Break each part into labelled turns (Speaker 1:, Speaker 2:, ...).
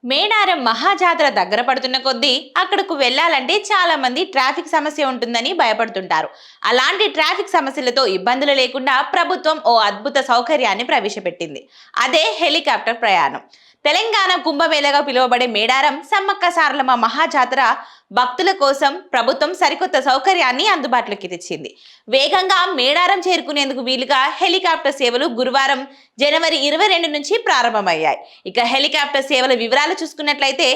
Speaker 1: మేడారం మహాజాతర దగ్గర పడుతున్న కొద్దీ అక్కడకు వెళ్లాలంటే చాలా మంది ట్రాఫిక్ సమస్య ఉంటుందని భయపడుతుంటారు. అలాంటి ట్రాఫిక్ సమస్యలతో ఇబ్బందులు లేకుండా ప్రభుత్వం ఓ అద్భుత సౌకర్యాన్ని ప్రవేశపెట్టింది. అదే హెలికాప్టర్ ప్రయాణం. తెలంగాణ కుంభమేళగా పిలువబడే మేడారం సమ్మక్క సారలమ్మ మహాజాతర భక్తుల కోసం ప్రభుత్వం సరికొత్త సౌకర్యాన్ని అందుబాటులోకి తెచ్చింది. వేగంగా మేడారం చేరుకునేందుకు వీలుగా హెలికాప్టర్ సేవలు గురువారం జనవరి 22 నుంచి ప్రారంభమయ్యాయి. ఇక హెలికాప్టర్ సేవల వివరాలు చూసుకున్నట్లయితే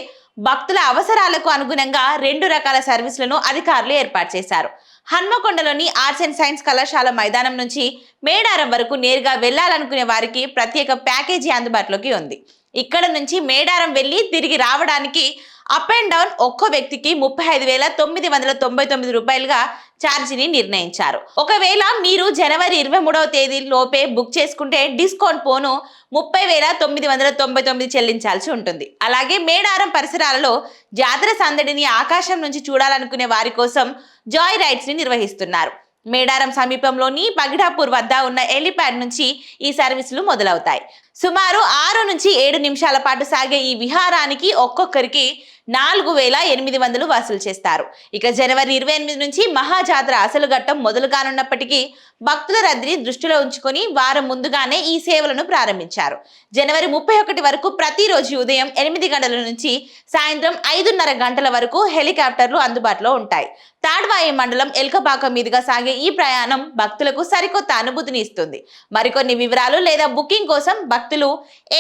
Speaker 1: భక్తుల అవసరాలకు అనుగుణంగా 2 రకాల సర్వీసులను అధికారులు ఏర్పాటు చేశారు. హన్మకొండలోని ఆర్ట్స్ అండ్ సైన్స్ కళాశాల మైదానం నుంచి మేడారం వరకు నేరుగా వెళ్లాలనుకునే వారికి ప్రత్యేక ప్యాకేజీ అందుబాటులోకి ఉంది. ఇక్కడ నుంచి మేడారం వెళ్లి తిరిగి రావడానికి అప్ అండ్ డౌన్ ఒక్కో వ్యక్తికి 35,999 రూపాయలుగా ఛార్జీని నిర్ణయించారు. ఒకవేళ మీరు జనవరి 23వ తేదీ లోపే బుక్ చేసుకుంటే డిస్కౌంట్ పోను 30,999 చెల్లించాల్సి ఉంటుంది. అలాగే మేడారం పరిసరాలలో జాతర సందడిని ఆకాశం నుంచి చూడాలనుకునే వారి కోసం జాయ్ రైడ్స్ ని నిర్వహిస్తున్నారు. మేడారం సమీపంలోని పగిడాపూర్ వద్ద ఉన్న హెలిప్యాడ్ నుంచి ఈ సర్వీసులు మొదలవుతాయి. సుమారు 6 నుంచి 7 నిమిషాల పాటు సాగే ఈ విహారానికి ఒక్కొక్కరికి 4,800 వసూలు చేస్తారు. ఇక జనవరి 28 నుంచి మహాజాతర అసలు ఘట్టం మొదలు కానున్నప్పటికీ భక్తుల రద్దీని దృష్టిలో ఉంచుకొని వారం ముందుగానే ఈ సేవలను ప్రారంభించారు. జనవరి 31 వరకు ప్రతిరోజు ఉదయం 8 గంటల నుంచి సాయంత్రం 5:30 గంటల వరకు హెలికాప్టర్లు అందుబాటులో ఉంటాయి. తాడ్వాయి మండలం ఎల్కపాక మీదుగా సాగే ఈ ప్రయాణం భక్తులకు సరికొత్త అనుభూతిని ఇస్తుంది. మరికొన్ని వివరాలు లేదా బుకింగ్ కోసం భక్తులు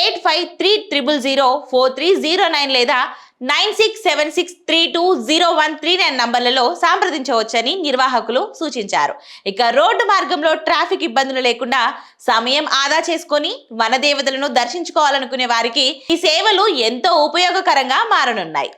Speaker 1: 8530004309 లేదా 9676320139 నంబర్లలో సంప్రదించవచ్చని నిర్వాహకులు సూచించారు. ఇక రోడ్డు మార్గంలో ట్రాఫిక్ ఇబ్బందులు లేకుండా సమయం ఆదా చేసుకొని వనదేవతలను దర్శించుకోవాలనుకునే వారికి ఈ సేవలు ఎంతో ఉపయోగకరంగా మారనున్నాయి.